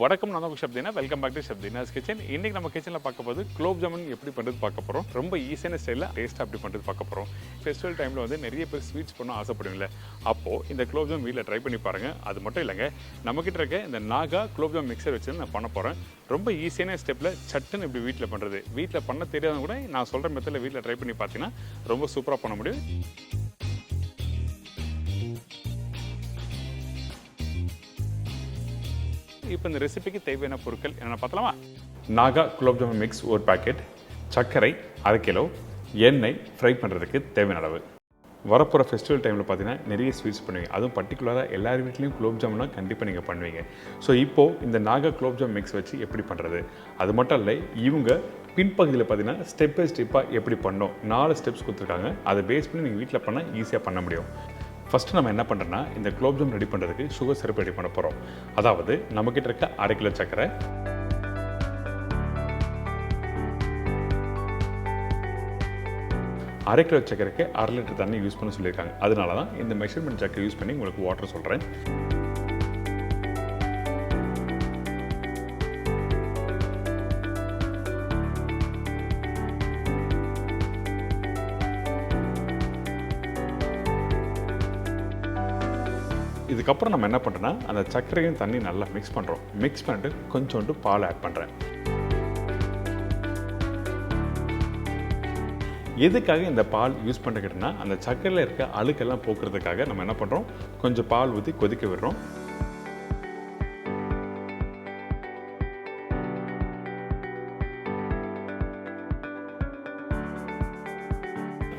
வணக்கம், நான் உங்கள் Shabdina. Welcome back to Shabdina's kitchen. இன்றைக்கி நம்ம கிச்சனில் பார்க்க போது குலோப் ஜாமுன் எப்படி பண்ணுறது பார்க்க போகிறோம். ரொம்ப ஈஸியான ஸ்டைலில் டேஸ்ட்டாக எப்படி பண்ணுறது பார்க்க போகிறோம். ஃபெஸ்டிவல் டைமில் வந்து நிறைய பேர் ஸ்வீட்ஸ் பண்ண ஆசைப்படுவீங்களே, அப்போது இந்த குலோப் ஜாமுன் வீட்டில் ட்ரை பண்ணி பாருங்கள். அது மட்டும் இல்லைங்க, நம்மக்கிட்ட இருக்க இந்த நாகா குலோப் ஜாமுன் மிக்சர் வச்சு நான் பண்ண போகிறேன். ரொம்ப ஈஸியான ஸ்டெப்பில் சட்டுன்னு இப்படி வீட்டில் பண்ணுறது. வீட்டில் பண்ண தெரியாதவங்க கூட நான் சொல்கிற மெத்தடில் வீட்டில் ட்ரை பண்ணி பார்த்தீங்கன்னா ரொம்ப சூப்பராக பண்ண முடியும். இப்போ இந்த ரெசிபிக்கு தேவையான பொருட்கள் என்னென்ன பார்த்தலாமா? நாகா குலோப் ஜாமுன் மிக்ஸ் ஒரு பேக்கெட், சர்க்கரை 1/2 கிலோ, எண்ணெய் ஃப்ரை பண்ணுறதுக்கு தேவையான அளவு. வரப்போகிற ஃபெஸ்டிவல் டைமில் பார்த்தீங்கன்னா நிறைய ஸ்வீட்ஸ் பண்ணுவீங்க. அதுவும் பர்டிகுலராக எல்லார் வீட்லேயும் குலோப் ஜாமுன்னா கண்டிப்பாக நீங்கள் பண்ணுவீங்க. ஸோ இப்போது இந்த நாகா குலோப் ஜாமுன் மிக்ஸ் வச்சு எப்படி பண்ணுறது, அது மட்டும் இல்லை, இவங்க பின்பகுதியில் பார்த்தீங்கன்னா ஸ்டெப் பை ஸ்டெப்பாக எப்படி பண்ணோம் 4 ஸ்டெப்ஸ் கொடுத்துருக்காங்க. அதை பேஸ் பண்ணி நீங்கள் வீட்டில் பண்ணால் ஈஸியாக பண்ண முடியும். ஃபஸ்ட்டு நம்ம என்ன பண்ணுறோன்னா, இந்த குலோப் ஜாமுன் ரெடி பண்ணுறதுக்கு சுகர் சிரப் ரெடி பண்ண போகிறோம். அதாவது நம்மக்கிட்ட இருக்க 1/2 கிலோ சர்க்கரை, 1/2 கிலோ சர்க்கரைக்கு 1/2 லிட்டர் தண்ணி யூஸ் பண்ண சொல்லியிருக்காங்க. அதனால தான் இந்த மெஷர்மெண்ட் சர்க்கரை யூஸ் பண்ணி உங்களுக்கு வாட்டர் சொல்கிறேன். இதுக்கப்புறம் நம்ம என்ன பண்ணுறோன்னா, அந்த சர்க்கரையும் தண்ணி நல்லா மிக்ஸ் பண்ணுறோம். மிக்ஸ் பண்ணிட்டு கொஞ்சோண்டு பால் ஆட் பண்ணுறேன். எதுக்காக இந்த பால் யூஸ் பண்ணிக்கிட்டோன்னா, அந்த சர்க்கரையில் இருக்க அழுக்கெல்லாம் போக்குறதுக்காக நம்ம என்ன பண்ணுறோம், கொஞ்சம் பால் ஊற்றி கொதிக்க விடுறோம்.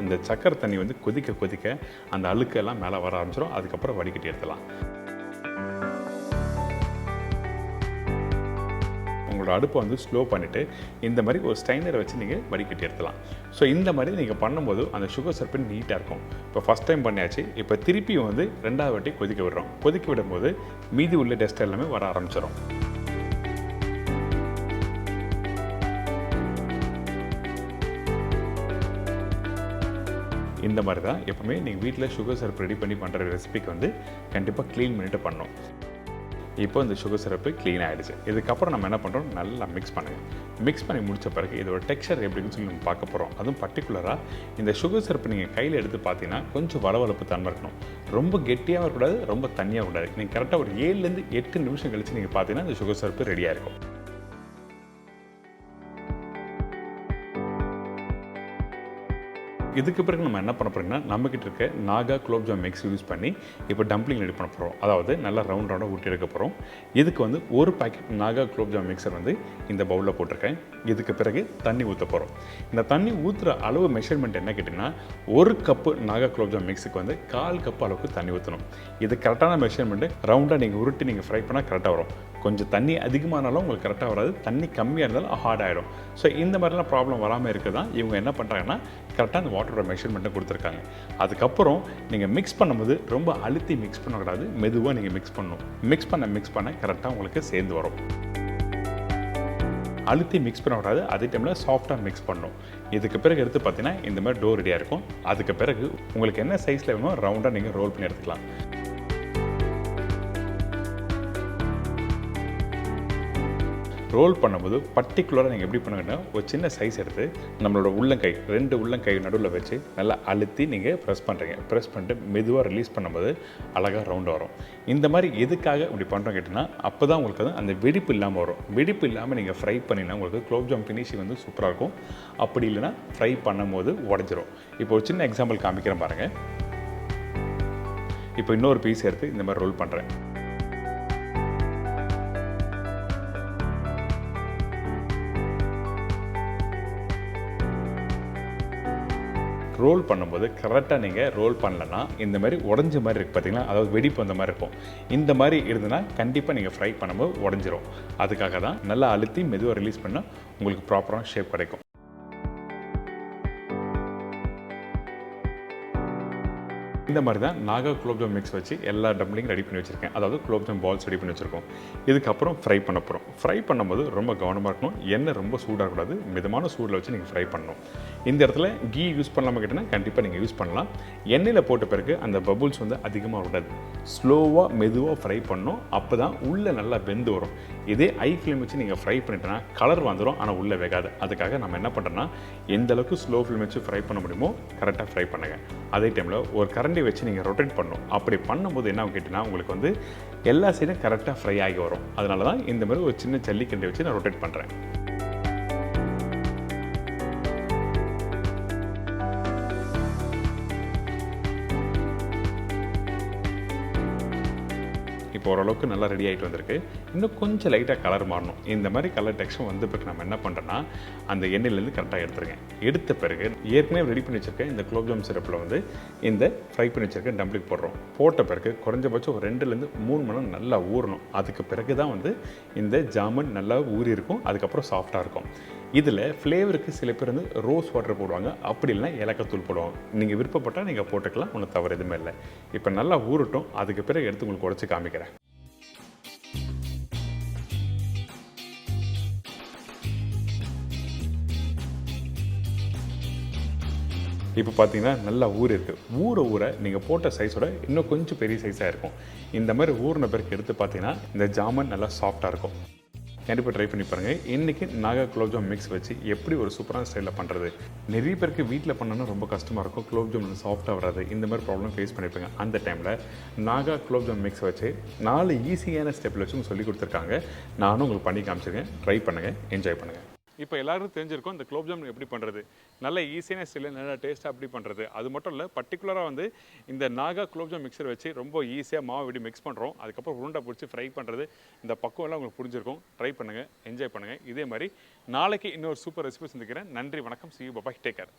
அந்த சக்கரை தண்ணி வந்து கொதிக்க கொதிக்க அந்த அழுக்கெல்லாம் மேலே வர ஆரம்பிச்சிடும். அதுக்கப்புறம் வடிகட்டி எடுத்துலாம். உங்களோட அடுப்பை வந்து ஸ்லோ பண்ணிவிட்டு இந்த மாதிரி ஒரு ஸ்டைனரை வச்சு நீங்கள் வடிகட்டி எடுத்துலாம். ஸோ இந்த மாதிரி நீங்கள் பண்ணும்போது அந்த சுகர் சிரப்பு நீட்டாக இருக்கும். இப்போ ஃபஸ்ட் டைம் பண்ணியாச்சு, இப்போ திருப்பியும் வந்து 2வது வாட்டி கொதிக்க விடுறோம். கொதிக்க விடும்போது மீதி உள்ள டஸ்ட் எல்லாமே வர ஆரம்பிச்சிடும். இந்த மாதிரி தான் எப்பவுமே நீங்கள் வீட்டில் சுகர் சிரப் ரெடி பண்ணி பண்ணுற ரெசிபிக்கு வந்து கண்டிப்பாக க்ளீன் பண்ணிவிட்டு பண்ணணும். இப்போ இந்த சுகர் சிரப்பு க்ளீன் ஆகிடுச்சு. இதுக்கப்புறம் நம்ம என்ன பண்ணுறோம், நல்லா மிக்ஸ் பண்ணுங்கள். மிக்ஸ் பண்ணி முடித்த பிறகு இதோட டெக்ஸ்சர் எப்படின்னு சொல்லி நம்ம பார்க்க போகிறோம். அதுவும் பர்டிகுலராக இந்த சுகர் சிரப்பு நீங்கள் கையில் எடுத்து பார்த்தீங்கன்னா கொஞ்சம் வளவளப்பு தன்மை இருக்கணும். ரொம்ப கெட்டியாகவும் இருக்கக்கூடாது, ரொம்ப தண்ணியாக கூடாது. நீங்கள் கரெக்டாக ஒரு 7லேருந்து 8 நிமிஷம் கழித்து நீங்கள் பார்த்தீங்கன்னா இந்த சுகர் சிரப்பு ரெடியாக இருக்கும். இதுக்கு பிறகு நம்ம என்ன பண்ண போகிறோம்னா, நம்மக்கிட்ட இருக்க நாகா குலோப் ஜாமுன் மிக்ஸ் யூஸ் பண்ணி இப்போ டம்ப்ளிங் ரெடி பண்ண போகிறோம். அதாவது நல்லா ரவுண்டாக ஊட்டி எடுக்க போகிறோம். இதுக்கு வந்து ஒரு பேக்கெட் நாகா குலோப் ஜாமுன் மிக்சர் வந்து இந்த பவுலில் போட்டிருக்கேன். இதுக்கு பிறகு தண்ணி ஊற்ற போகிறோம். இந்த தண்ணி ஊற்றுற அளவு மெஷர்மெண்ட் என்ன கேட்டிங்கன்னா, 1 கப்பு நாகா குலோப் ஜாமுன் மிக்ஸுக்கு வந்து 1/4 கப் அளவுக்கு தண்ணி ஊற்றணும். இது கரெக்டான மெஷர்மெண்ட்டு. ரவுண்டாக நீங்கள் உருட்டி நீங்கள் ஃப்ரை பண்ணால் கரெக்டாக வரும். கொஞ்சம் தண்ணி அதிகமானாலும் உங்களுக்கு கரெக்டாக வராது, தண்ணி கம்மியாக இருந்தாலும் ஹார்ட் ஆகிடும். ஸோ இந்த மாதிரிலாம் ப்ராப்ளம் வராமல் இருக்க தான் இவங்க என்ன பண்ணுறாங்கன்னா, கரெக்டாக அந்த வாட்டரோட மெஷர்மெண்ட்டை கொடுத்துருக்காங்க. அதுக்கப்புறம் நீங்கள் மிக்ஸ் பண்ணும்போது ரொம்ப அழுத்தி மிக்ஸ் பண்ணக்கூடாது, மெதுவாக நீங்கள் மிக்ஸ் பண்ணணும். மிக்ஸ் பண்ண கரெக்டாக உங்களுக்கு சேர்ந்து வரும். அழுத்தி மிக்ஸ் பண்ணக்கூடாது, அதே டைமில் சாஃப்டாக மிக்ஸ் பண்ணணும். இதுக்கு பிறகு எடுத்து பார்த்தீங்கன்னா இந்த மாதிரி டோ ரெடியாக இருக்கும். அதுக்கு பிறகு உங்களுக்கு என்ன சைஸில் வேணுமோ ரவுண்டாக நீங்கள் ரோல் பண்ணி எடுத்துக்கலாம். ரோல் பண்ணும்போது பர்டிகுலராக நீங்கள் எப்படி பண்ணுங்கன்னா, ஒரு சின்ன சைஸ் எடுத்து நம்மளோட உள்ளங்கை 2 உள்ளங்கை நடுவில் வச்சு நல்லா அழுத்தி நீங்கள் ப்ரெஸ் பண்ணுறீங்க. ப்ரெஸ் பண்ணிட்டு மெதுவாக ரிலீஸ் பண்ணும்போது அழகாக ரவுண்டாக வரும். இந்த மாதிரி எதுக்காக இப்படி பண்ணுறோம் கேட்டிங்கன்னா, அப்போ தான் உங்களுக்கு வந்து அந்த வெடிப்பு இல்லாமல் வரும். வெடிப்பு இல்லாமல் நீங்கள் ஃப்ரை பண்ணினா உங்களுக்கு குலோப் ஜாமுன் ஃபினிஷிங் வந்து சூப்பராக இருக்கும். அப்படி இல்லைனா ஃப்ரை பண்ணும்போது உடஞ்சிரும். இப்போ ஒரு சின்ன எக்ஸாம்பிள் காமிக்கிறேன் பாருங்கள். இப்போ இன்னொரு பீஸ் எடுத்து இந்த மாதிரி ரோல் பண்ணுறேன். ரோல் பண்ணும்போது கரெக்டாக நீங்கள் ரோல் பண்ணலன்னா இந்த மாதிரி உடஞ்ச மாதிரி இருக்குது பார்த்தீங்களா, அதாவது வெடிப்பு அந்த மாதிரி இருக்கும். இந்த மாதிரி இருந்ததுன்னா கண்டிப்பாக நீங்கள் ஃப்ரை பண்ணும்போது உடஞ்சிரும். அதுக்காக தான் நல்லா அழுத்தி மெதுவாக ரிலீஸ் பண்ணால் உங்களுக்கு ப்ராப்பரான ஷேப் கிடைக்கும். இந்த மாதிரி தான் நாகா குலோப்ஜாம் மிக்ஸ் வச்சு எல்லா டம்ப்ளிங்கும் ரெடி பண்ணி வச்சுருக்கேன். அதாவது குலோப்ஜாம் பால்ஸ் ரெடி பண்ணி வச்சுருக்கோம். இதுக்கப்புறம் ஃப்ரை பண்ண போகிறோம். ஃப்ரை பண்ணும்போது ரொம்ப கவனமாக இருக்கணும். எண்ணெய் ரொம்ப சூடாக கூடாது, மிதமான சூடில் வச்சு நீங்கள் ஃப்ரை பண்ணணும். இந்த இடத்துல கீ யூஸ் பண்ணலாமா கேட்டிங்கன்னா கண்டிப்பாக நீங்கள் யூஸ் பண்ணலாம். எண்ணெயில் போட்ட பிறகு அந்த பபுள்ஸ் வந்து அதிகமாக விடாது. ஸ்லோவாக மெதுவாக ஃப்ரை பண்ணணும். அப்போ தான் உள்ளே நல்லா வெந்து வரும். இதே ஹை ஃப்ளேம் வச்சு நீங்கள் ஃப்ரை பண்ணிட்டேன்னா கலர் வந்துடும், ஆனால் உள்ளே வேகாது. அதுக்காக நம்ம என்ன பண்ணுறோன்னா எந்த அளவுக்கு ஸ்லோ ஃப்ளேம் வச்சு ஃப்ரை பண்ண முடியுமோ கரெக்டாக ஃப்ரை பண்ணுங்கள். அதே டைமில் ஒரு கரண்டி வச்சு நீங்கள் ரொட்டேட் பண்ணணும். அப்படி பண்ணும்போது என்ன கேட்டிங்கன்னா உங்களுக்கு வந்து எல்லா சைடும் கரெக்டாக ஃப்ரை ஆகி வரும். அதனால தான் இந்த மாதிரி ஒரு சின்ன ஜல்லிக்கண்டை வச்சு நான் ரொட்டேட் பண்ணுறேன். இப்போ ஓரளவுக்கு நல்லா ரெடி ஆகிட்டு வந்திருக்கு. இன்னும் கொஞ்சம் லைட்டாக கலர் மாறணும். இந்த மாதிரி கலர் டெக்ஸ்டர் வந்த பிறகு நம்ம என்ன பண்ணுறோன்னா அந்த எண்ணெயிலேருந்து கரெக்டாக எடுத்துருங்க. எடுத்த பிறகு ஏற்கனவே ரெடி பண்ணி வச்சுருக்கேன் இந்த குலோப்ஜாம் சிரப்பில் வந்து இந்த ஃப்ரை பண்ணி வச்சுருக்கேன் டம்ப்ளிங் போடுறோம். போட்ட பிறகு குறைஞ்சபட்சம் ஒரு 2லேருந்து 3 மணி நேரம் நல்லா ஊறணும். அதுக்கு பிறகு தான் வந்து இந்த ஜாமுன் நல்லா ஊறி இருக்கும். அதுக்கப்புறம் சாஃப்டாக இருக்கும். இதில் ஃப்ளேவருக்கு சில பேர் வந்து ரோஸ் வாட்டர் போடுவாங்க, அப்படி இல்லைனா ஏலக்காய் தூள் போடுவாங்க. நீங்கள் விருப்பப்பட்டால் நீங்கள் போட்டுக்கலாம், ஒன்றும் தவறு எதுவுமே இல்லை. இப்போ நல்லா ஊறட்டும். அதுக்கு பிறகு எடுத்து உங்களுக்கு உடச்சி காமிக்கிறேன். இப்போ பார்த்தீங்கன்னா நல்லா ஊறி இருக்குது. ஊற நீங்கள் போட்ட சைஸோட இன்னும் கொஞ்சம் பெரிய சைஸாக இருக்கும். இந்த மாதிரி ஊறின பிறகு எடுத்து பார்த்தீங்கன்னா இந்த ஜாமுன் நல்லா சாஃப்டாக இருக்கும். கண்டிப்பாக ட்ரை பண்ணி பாருங்கள். இன்றைக்கி நாகா குலோப்ஜாம் மிக்ஸ் வச்சு எப்படி ஒரு சூப்பரான ஸ்டைலில் பண்ணுறது. நிறைய பேருக்கு வீட்டில் பண்ணணும்னா ரொம்ப கஷ்டமாக இருக்கும். குலோப்ஜாம் சாஃப்டாக வராது. இந்த மாதிரி ப்ராப்ளம் ஃபேஸ் பண்ணியிருப்பேங்க. அந்த டைமில் நாகா குலோப்ஜாம் மிக்ஸ் வச்சு 4 ஈஸியான ஸ்டெப்பில் வச்சு சொல்லி கொடுத்துருக்காங்க. நானும் உங்களுக்கு பண்ணி காமிச்சிருக்கேன். ட்ரை பண்ணுங்கள், என்ஜாய் பண்ணுங்கள். இப்போ எல்லாருக்கும் தெரிஞ்சிருக்கும் இந்த குலோப்ஜாம் எப்படி பண்ணுறது, நல்ல ஈஸியான ஸ்டைலில் நல்லா டேஸ்ட்டாக எப்படி பண்ணுறது. அது மட்டும் இல்லை, பர்டிகுலராக வந்து இந்த நாகா குலோப்ஜாம் மிக்சர் வச்சு ரொம்ப ஈஸியாக மாவு எப்படி மிக்ஸ் பண்ணுறோம், அதுக்கப்புறம் உருண்டை பிடிச்சி ஃப்ரை பண்ணுறது, இந்த பக்குவம்லாம் உங்களுக்கு புரிஞ்சிருக்கும். ட்ரை பண்ணுங்கள், என்ஜாய் பண்ணுங்கள். இதே மாதிரி நாளைக்கு இன்னொரு சூப்பர் ரெசிபி சந்திக்கிறேன். நன்றி, வணக்கம். See you, bye bye, take care.